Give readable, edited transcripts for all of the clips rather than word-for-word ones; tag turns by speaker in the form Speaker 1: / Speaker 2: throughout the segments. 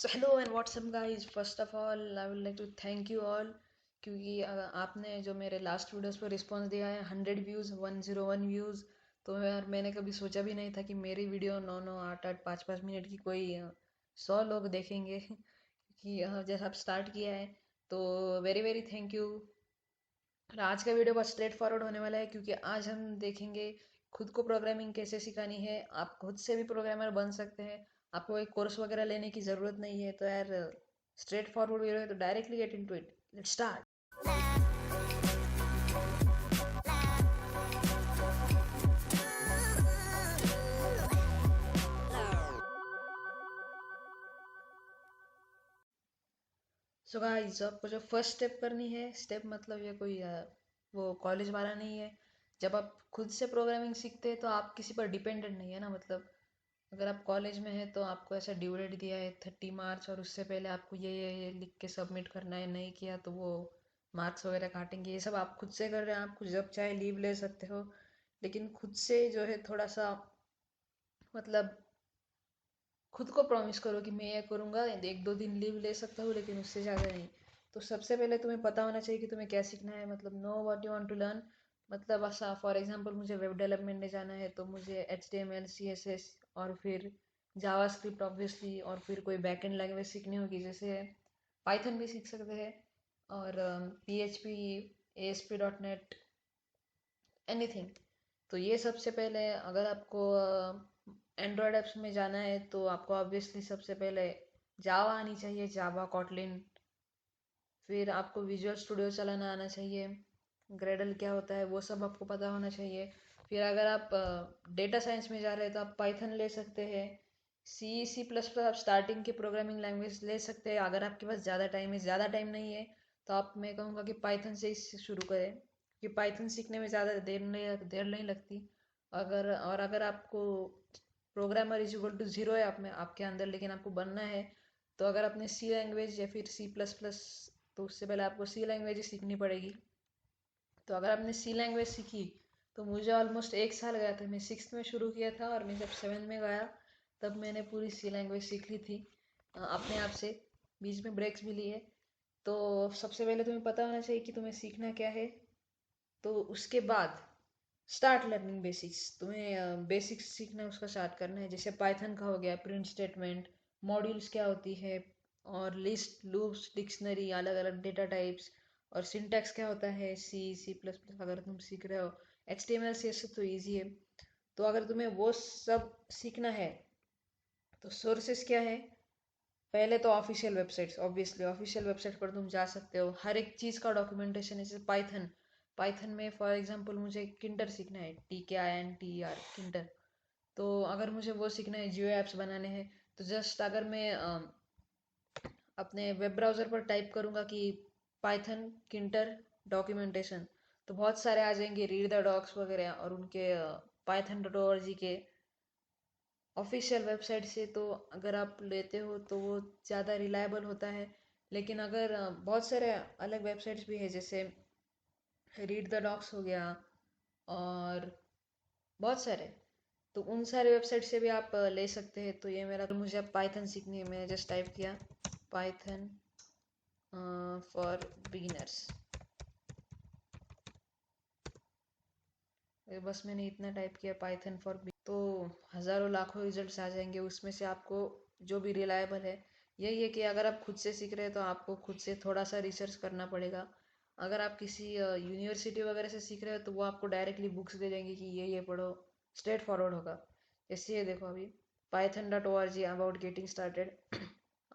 Speaker 1: So hello and what's up guys, first of all I would like to thank you all, क्योंकि आपने जो मेरे last videos पर response दिया है 100 व्यूज़ 101 व्यूज़। तो यार मैंने कभी सोचा भी नहीं था कि मेरी वीडियो 9 9 8 8 5 5 मिनट की कोई 100 लोग देखेंगे। कि जैसा आप स्टार्ट किया है तो वेरी वेरी थैंक यू। और आज का वीडियो बहुत स्ट्रेट फॉरवर्ड होने वाला है, क्योंकि आज हम देखेंगे खुद को प्रोग्रामिंग कैसे सिखानी है। आप खुद से भी प्रोग्रामर बन सकते हैं, आपको एक कोर्स वगैरह लेने की ज़रूरत नहीं है। तो यार स्ट्रेट फॉरवर्ड वीडियो है, तो directly get into it, let's start. So guys, आपको जो फर्स्ट स्टेप करनी है, स्टेप मतलब ये कोई वो कॉलेज वाला नहीं है। जब आप खुद से प्रोग्रामिंग सीखते हैं तो आप किसी पर डिपेंडेंट नहीं है ना। मतलब अगर आप कॉलेज में हैं तो आपको ऐसा ड्यू डेट दिया है 30 मार्च, और उससे पहले आपको ये लिख के सबमिट करना है, नहीं किया तो वो मार्क्स वगैरह काटेंगे। ये सब आप खुद से कर रहे हैं, आप खुद जब चाहे लीव ले सकते हो। लेकिन खुद से जो है थोड़ा सा, मतलब खुद को प्रॉमिस करो कि मैं ये करूँगा, 1 2 दिन लीव ले सकता हूँ लेकिन उससे ज़्यादा नहीं। तो सबसे पहले तुम्हें पता होना चाहिए कि तुम्हें क्या सीखना है, मतलब know what you want to learn. मतलब ऐसा फॉर एग्जांपल मुझे वेब डेवलपमेंट में जाना है तो मुझे HTML CSS और फिर जावास्क्रिप्ट ऑब्वियसली, और फिर कोई बैकएंड लैंग्वेज सीखनी होगी, जैसे पाइथन भी सीख सकते हैं, और PHP ASP.NET एनीथिंग। तो ये सबसे पहले, अगर आपको एंड्रॉयड ऐप्स में जाना है तो आपको ऑब्वियसली सबसे पहले जावा आनी चाहिए, जावा कॉटलिन। फिर आपको विजुअल स्टूडियो चलाना आना चाहिए, ग्रेडल क्या होता है वो सब आपको पता होना चाहिए। फिर अगर आप डेटा साइंस में जा रहे हैं तो आप पाइथन ले सकते हैं। C++ आप स्टार्टिंग के प्रोग्रामिंग लैंग्वेज ले सकते हैं। अगर आपके पास ज़्यादा टाइम है, ज़्यादा टाइम नहीं है, तो आप, मैं कहूँगा कि पाइथन से ही शुरू करें, कि पाइथन सीखने में ज़्यादा देर नहीं लगती। अगर आपको programmer is equal to zero है आप में, आपके अंदर, लेकिन आपको बनना है, तो अगर आपने सी लैंग्वेज या फिर C++, तो उससे पहले आपको सी लैंग्वेज ही सीखनी पड़ेगी। तो अगर आपने सी लैंग्वेज सीखी तो मुझे ऑलमोस्ट 1 साल गया था। मैं 6th में शुरू किया था और मैं जब 7th में गया तब मैंने पूरी सी लैंग्वेज सीख ली थी अपने आप से। बीच में ब्रेक्स भी लिए। तो सबसे पहले तुम्हें पता होना चाहिए कि तुम्हें सीखना क्या है। तो उसके बाद स्टार्ट लर्निंग बेसिक्स। तुम्हें बेसिक्स सीखना, उसका स्टार्ट करना है। जैसे पाइथन का हो गया, प्रिंट स्टेटमेंट, मॉड्यूल्स क्या होती है, और लिस्ट लूप्स डिक्शनरी, अलग अलग डेटा टाइप्स, और सिंटैक्स क्या होता है, C++ अगर तुम सीख रहे हो। HTML CSS तो ईजी है। तो अगर तुम्हें वो सब सीखना है तो सोर्सेस क्या है। पहले तो official websites, obviously official website पर तुम जा सकते हो। हर एक चीज़ का डॉक्यूमेंटेशन है। जैसे पाइथन, पाइथन में फॉर एग्जांपल मुझे किंटर सीखना है, TKINTER, किंटर। तो अगर मुझे वो सीखना है, जियो ऐप्स बनाने हैं, तो जस्ट अगर मैं अपने वेब ब्राउज़र पर टाइप करूँगा कि पाइथन किंटर डॉक्यूमेंटेशन, तो बहुत सारे आ जाएंगे, रीड द डॉक्स वगैरह, और उनके python.org के ऑफिशियल वेबसाइट से। तो अगर आप लेते हो तो वो ज़्यादा रिलायबल होता है। लेकिन अगर बहुत सारे अलग वेबसाइट्स भी है, जैसे रीड द डॉक्स हो गया, और बहुत सारे, तो उन सारे वेबसाइट से भी आप ले सकते हैं। तो ये मेरा, मुझे अब पाइथन सीखनी है, मैंने जस्ट टाइप किया पाइथन फॉर बिगिनर्स। बस मैंने इतना टाइप किया, पाइथन फॉर, तो हज़ारों लाखों रिजल्ट्स आ जाएंगे। उसमें से आपको जो भी रिलायबल है, यही है कि अगर आप खुद से सीख रहे हैं तो आपको खुद से थोड़ा सा रिसर्च करना पड़ेगा। अगर आप किसी यूनिवर्सिटी वगैरह से सीख रहे हो तो वो आपको डायरेक्टली बुक्स दे देंगे कि ये पढ़ो, स्ट्रेट फॉरवर्ड होगा। जैसे ये देखो अभी, python.org अबाउट गेटिंग स्टार्टेड।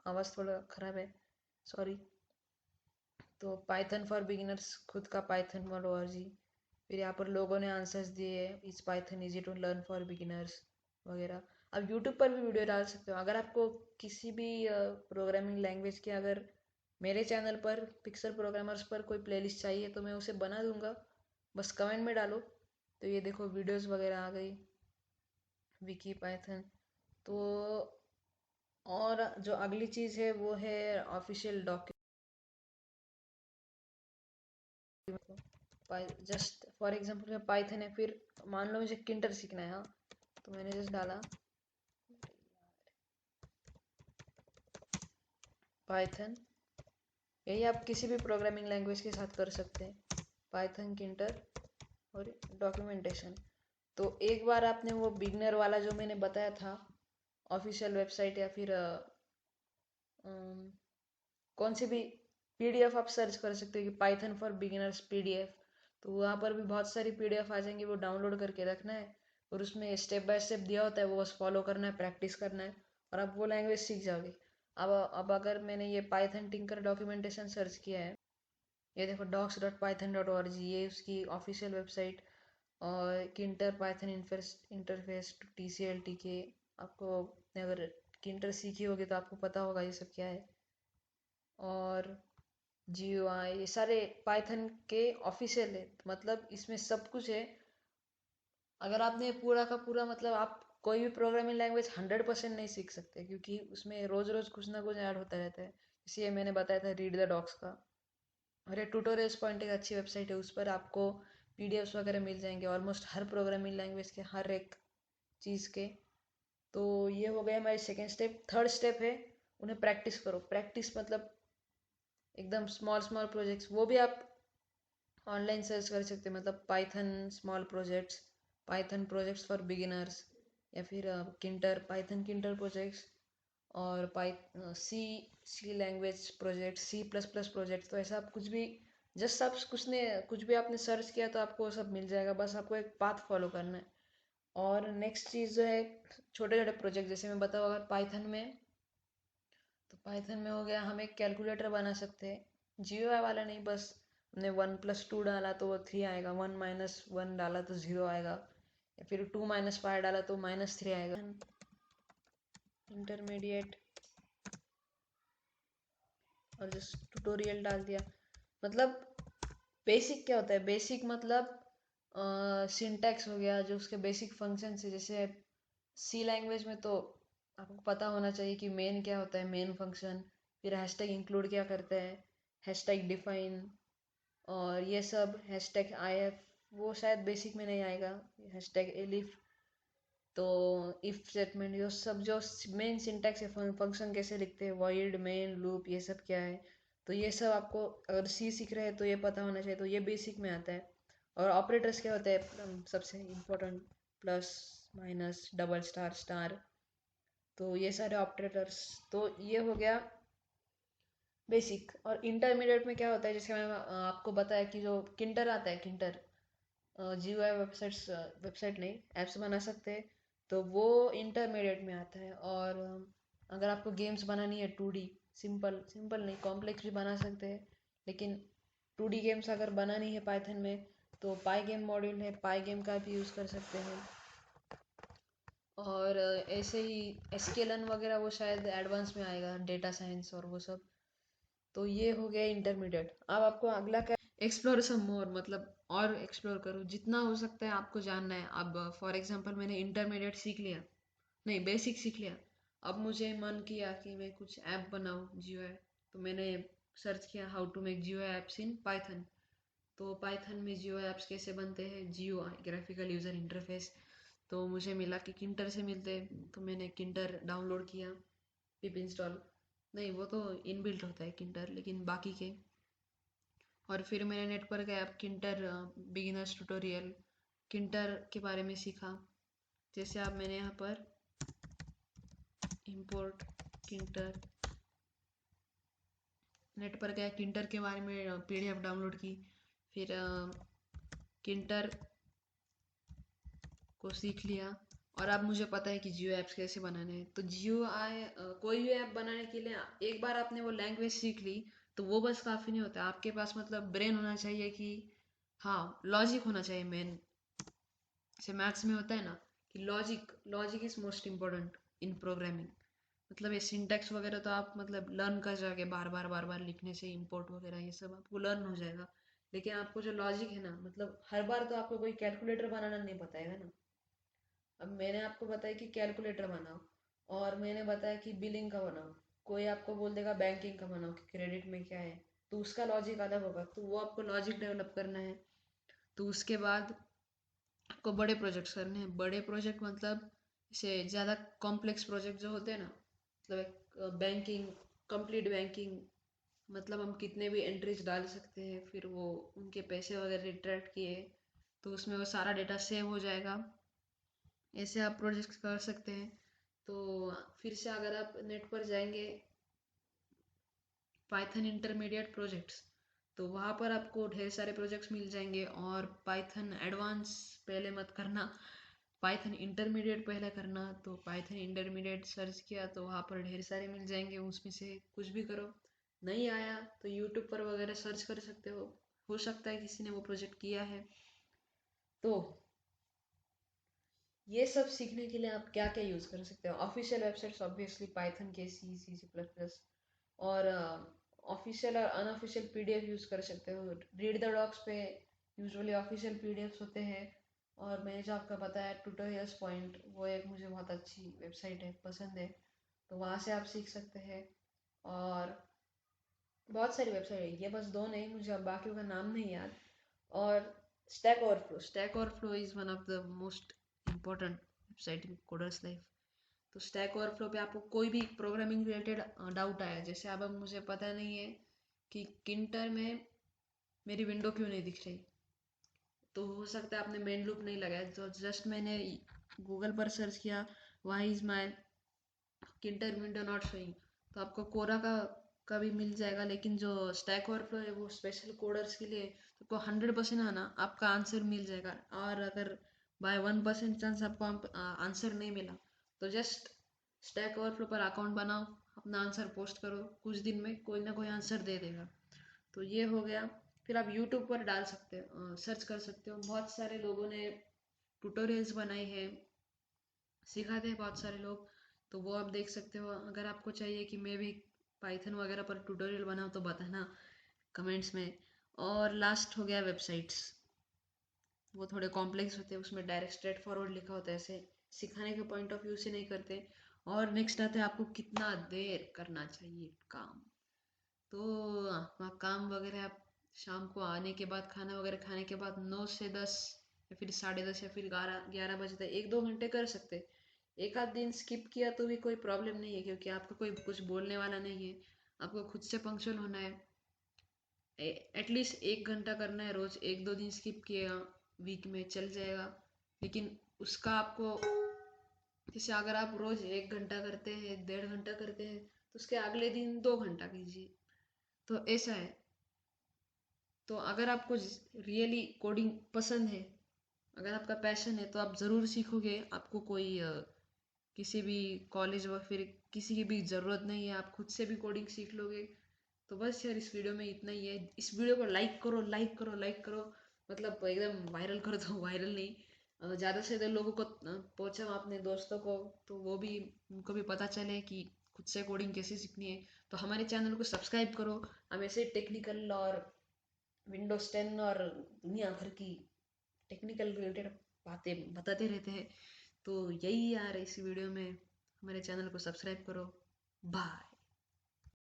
Speaker 1: आवाज़ थोड़ा ख़राब है, सॉरी। तो पाइथन फॉर बिगिनर्स, खुद का python.org। फिर यहाँ पर लोगों ने आंसर्स दिए, is Python easy to learn for beginners वगैरह। अब यूट्यूब पर भी वीडियो डाल सकते हो। अगर आपको किसी भी प्रोग्रामिंग लैंग्वेज की, अगर मेरे चैनल पर पिक्सल प्रोग्रामर्स पर कोई प्लेलिस्ट चाहिए तो मैं उसे बना दूंगा, बस कमेंट में डालो। तो ये देखो वीडियोस वगैरह आ गई, विकी पाइथन। तो और जो अगली चीज़ है वो है official document. Just for example में पाइथन है, फिर मान लो मुझे किंटर सीखना है, हाँ, तो मैंने जस्ट डाला पाइथन, यही आप किसी भी प्रोग्रामिंग लैंग्वेज के साथ कर सकते हैं, पाइथन, किंटर और डॉक्यूमेंटेशन। तो एक बार आपने वो बिगनर वाला जो मैंने बताया था ऑफिशियल वेबसाइट या फिर कौन सी भी पीडीएफ आप सर्च कर सकते हो कि पाइथन फॉर बिगिनर्स पीडीएफ, तो वहाँ पर भी बहुत सारी पीडीएफ आ जाएंगी, वो डाउनलोड करके रखना है और उसमें स्टेप बाय स्टेप दिया होता है, वो बस फॉलो करना है, प्रैक्टिस करना है और आप वो लैंग्वेज सीख जाओगे। अब अगर मैंने ये पाइथन टिंकर डॉक्यूमेंटेशन सर्च किया है, ये देखो docs.python.org, ये उसकी ऑफिशियल वेबसाइट, और Tkinter Python interface to TCL TK। आपको अगर किंटर सीखी होगी तो आपको पता होगा ये सब क्या है। और GUI, ये सारे पाइथन के ऑफिशियल है, मतलब इसमें सब कुछ है। अगर आपने पूरा का पूरा, मतलब आप कोई भी प्रोग्रामिंग लैंग्वेज 100% नहीं सीख सकते, क्योंकि उसमें रोज रोज कुछ ना कुछ ऐड होता रहता है। इसलिए मैंने बताया था रीड द डॉक्स का। और ये ट्यूटोरियल्स पॉइंट एक अच्छी वेबसाइट है, उस पर आपको पीडीएफ्स वगैरह मिल जाएंगे ऑलमोस्ट हर प्रोग्रामिंग लैंग्वेज के, हर एक चीज़ के। तो ये हो गया हमारी सेकेंड स्टेप। थर्ड स्टेप है उन्हें प्रैक्टिस करो। प्रैक्टिस मतलब एकदम स्मॉल स्मॉल प्रोजेक्ट्स, वो भी आप ऑनलाइन सर्च कर सकते हैं, मतलब Python small projects, Python projects for beginners, या फिर किंटर, पाइथन किंटर प्रोजेक्ट्स, और सी सी लैंग्वेज प्रोजेक्ट, C++ प्रोजेक्ट। तो ऐसा आप कुछ भी, जस्ट आप कुछ भी आपने सर्च किया तो आपको वो सब मिल जाएगा, बस आपको एक पाथ फॉलो करना है। और नेक्स्ट चीज़ जो है, छोटे छोटे प्रोजेक्ट, जैसे मैं बताऊँ अगर पाइथन में, तो पाइथन में हो गया हम एक कैलकुलेटर बना सकते हैं, GUI वाला नहीं, बस हमने 1+2 डाला तो वो 3 आएगा, 1 - 1 डाला तो 0 आएगा, या फिर 2 - 5 डाला तो -3 आएगा। इंटरमीडिएट और जस्ट ट्यूटोरियल डाल दिया। मतलब बेसिक क्या होता है, बेसिक मतलब सिंटैक्स हो गया, जो उसके बेसिक फंक्शन है। जैसे सी लैंग्वेज में तो आपको पता होना चाहिए कि मेन क्या होता है, मेन फंक्शन, फिर हैशटैग इंक्लूड क्या करता है, हैशटैग डिफाइन, और ये सब हैशटैग IF, वो शायद बेसिक में नहीं आएगा, हैशटैग एलिफ, तो इफ स्टेटमेंट, ये सब जो मेन सिंटैक्स है, फंक्शन कैसे लिखते हैं, वॉइड, मेन, लूप, ये सब क्या है। तो ये सब आपको अगर सी सीख रहे हैं तो ये पता होना चाहिए, तो ये बेसिक में आता है। और ऑपरेटर्स क्या होते हैं, सबसे important, plus, minus, double star, star, तो ये सारे ऑपरेटर्स। तो ये हो गया बेसिक। और इंटरमीडिएट में क्या होता है, जैसे मैंने आपको बताया कि जो किंटर आता है, किंटर GUI वेबसाइट्स, वेबसाइट नहीं, ऐप्स बना सकते हैं, तो वो इंटरमीडिएट में आता है। और अगर आपको गेम्स बनानी है 2D, सिंपल सिंपल नहीं, कॉम्प्लेक्स भी बना सकते हैं, लेकिन 2D गेम्स अगर बनानी है पाइथन में, तो पाई गेम मॉड्यूल है, पाई गेम का भी यूज़ कर सकते हैं। और ऐसे ही SQLN वगैरह वो शायद एडवांस में आएगा, डेटा साइंस और वो सब। तो ये हो गया इंटरमीडिएट। अब आपको अगला क्या, एक्सप्लोर सम मोर, मतलब और एक्सप्लोर करो, जितना हो सकता है आपको जानना है। अब फॉर एग्जांपल मैंने इंटरमीडिएट सीख लिया, नहीं बेसिक सीख लिया, अब मुझे मन किया कि मैं कुछ ऐप बनाऊँ GUI, तो मैंने सर्च किया how to make GUI apps in Python. तो पाइथन में GUI एप्स कैसे बनते हैं, GUI ग्राफिकल यूज़र इंटरफेस, तो मुझे मिला कि किंटर से मिलते हैं, तो मैंने किंटर डाउनलोड किया, पिप इंस्टॉल, नहीं वो तो इनबिल्ट होता है किंटर, लेकिन बाकी के। और फिर मैंने नेट पर गया, किंटर बिगिनर्स ट्यूटोरियल, किंटर के बारे में सीखा। जैसे आप, मैंने यहाँ पर इंपोर्ट किंटर, नेट पर गया, किंटर के बारे में PDF डाउनलोड की, फिर किंटर को सीख लिया। और अब मुझे पता है कि GUI ऐप्स कैसे बनाने हैं। तो GUI, कोई भी ऐप बनाने के लिए एक बार आपने वो लैंग्वेज सीख ली तो वो बस काफ़ी नहीं होता, आपके पास मतलब ब्रेन होना चाहिए, कि हाँ लॉजिक होना चाहिए मेन। जैसे मैथ्स में होता है ना कि logic, logic is most important in programming. मतलब ये सिंटैक्स वगैरह तो आप मतलब लर्न कर जाओगे, बार बार बार बार लिखने से, इंपोर्ट वगैरह ये सब आपको लर्न हो जाएगा। लेकिन आपको जो लॉजिक है ना, मतलब हर बार तो आपको कोई कैलकुलेटर बनाना नहीं बताएगा ना। अब मैंने आपको बताया कि कैलकुलेटर बनाओ, और मैंने बताया कि बिलिंग का बनाओ, कोई आपको बोल देगा बैंकिंग का बनाओ कि क्रेडिट में क्या है, तो उसका लॉजिक अलग होगा, तो वो आपको लॉजिक डेवलप करना है। तो उसके बाद आपको बड़े प्रोजेक्ट्स करने हैं। बड़े प्रोजेक्ट मतलब जैसे ज़्यादा कॉम्प्लेक्स प्रोजेक्ट जो होते हैं ना, मतलब एक बैंकिंग, कंप्लीट बैंकिंग, मतलब हम कितने भी एंट्रीज डाल सकते हैं, फिर वो उनके पैसे वगैरह रिट्रैक्ट किए तो उसमें वो सारा डेटा सेव हो जाएगा। ऐसे आप प्रोजेक्ट कर सकते हैं। तो फिर से अगर आप नेट पर जाएंगे पाइथन इंटरमीडिएट प्रोजेक्ट्स, तो वहाँ पर आपको ढेर सारे प्रोजेक्ट्स मिल जाएंगे। और पाइथन एडवांस पहले मत करना, पाइथन इंटरमीडिएट पहले करना। तो पाइथन इंटरमीडिएट सर्च किया तो वहाँ पर ढेर सारे मिल जाएंगे, उसमें से कुछ भी करो। नहीं आया तो यूट्यूब पर वगैरह सर्च कर सकते हो सकता है किसी ने वो प्रोजेक्ट किया है। तो ये सब सीखने के लिए आप क्या क्या यूज़ कर सकते हो? ऑफिशियल वेबसाइट्स ऑब्वियसली पाइथन के सी++, और ऑफिशियल और अनऑफिशियल पीडीएफ यूज़ कर सकते हो। रीड द डॉक्स पे यूजुअली ऑफिशियल पीडीएफ्स होते हैं। और मैंने जो आपका बताया ट्यूटोरियल्स पॉइंट, वो एक मुझे बहुत अच्छी वेबसाइट है, पसंद है। तो वहाँ से आप सीख सकते हैं। और बहुत सारी वेबसाइट है, ये बस दो नहीं, मुझे अब बाकियों का नाम नहीं याद। और stack overflow is one of the most important website in coders life. तो स्टैक ओवरफ्लो पे आपको कोई भी प्रोग्रामिंग रिलेटेड डाउट आया, जैसे अब मुझे पता नहीं है कि किंटर में मेरी विंडो क्यों नहीं दिख रही, तो हो सकता है आपने मेन लूप नहीं लगाया, तो जस्ट मैंने गूगल पर सर्च किया why is my Tkinter window not showing, तो आपको कोरा का भी मिल जाएगा। लेकिन जो स्टैक ओवरफ्लो है वो स्पेशल कोडर्स के लिए, तो आपको 100% आना आपका आंसर मिल जाएगा। और अगर बाय 1% चांस आपको आंसर नहीं मिला, तो जस्ट स्टैक ओवरफ्लो पर अकाउंट बनाओ, अपना आंसर पोस्ट करो, कुछ दिन में कोई ना कोई आंसर दे देगा। तो ये हो गया। फिर आप यूट्यूब पर डाल सकते हो, सर्च कर सकते हो, बहुत सारे लोगों ने ट्यूटोरियल्स बनाए हैं, सिखाते हैं बहुत सारे लोग। तो वो आप देख सकते हो। अगर आपको चाहिए कि मैं भी पाइथन वगैरह पर ट्यूटोरियल बनाऊँ तो बताना कमेंट्स में। और लास्ट हो गया वेबसाइट्स, वो थोड़े कॉम्प्लेक्स होते हैं, उसमें डायरेक्ट स्ट्रेट फॉरवर्ड लिखा होता है, ऐसे सिखाने के पॉइंट ऑफ व्यू से नहीं करते। और नेक्स्ट आता है आपको कितना देर करना चाहिए काम। तो वहाँ काम वगैरह आप शाम को आने के बाद, खाना वगैरह खाने के बाद 9 से 10 या फिर 10:30 या फिर 11 11 बजे तक 1 2 घंटे कर सकते। एक आध दिन स्किप किया तो भी कोई प्रॉब्लम नहीं है, क्योंकि आपको कोई कुछ बोलने वाला नहीं है। आपको खुद से पंक्चुअल होना है। एटलीस्ट 1 घंटा करना है रोज, 1 2 दिन स्किप किया वीक में चल जाएगा। लेकिन उसका आपको, जैसे अगर आप रोज 1 घंटा करते हैं, 1.5 घंटा करते हैं, तो उसके अगले दिन 2 घंटा कीजिए। तो ऐसा है। तो अगर आपको रियली कोडिंग पसंद है, अगर आपका पैशन है, तो आप ज़रूर सीखोगे। आपको कोई किसी भी कॉलेज व फिर किसी की भी ज़रूरत नहीं है, आप खुद से भी कोडिंग सीख लोगे। तो बस यार, इस वीडियो में इतना ही है। इस वीडियो को लाइक करो, लाइक करो, लाइक करो, मतलब एकदम वायरल कर दो। वायरल नहीं, ज़्यादा से ज़्यादा लोगों को पहुँचाओ अपने दोस्तों को, तो वो भी, उनको भी पता चले कि खुद से कोडिंग कैसे सीखनी है। तो हमारे चैनल को सब्सक्राइब करो। हम ऐसे टेक्निकल और विंडोज 10 और दुनिया भर की टेक्निकल रिलेटेड बातें बताते रहते हैं। तो यही यार, इस वीडियो में हमारे चैनल को सब्सक्राइब करो। बाय।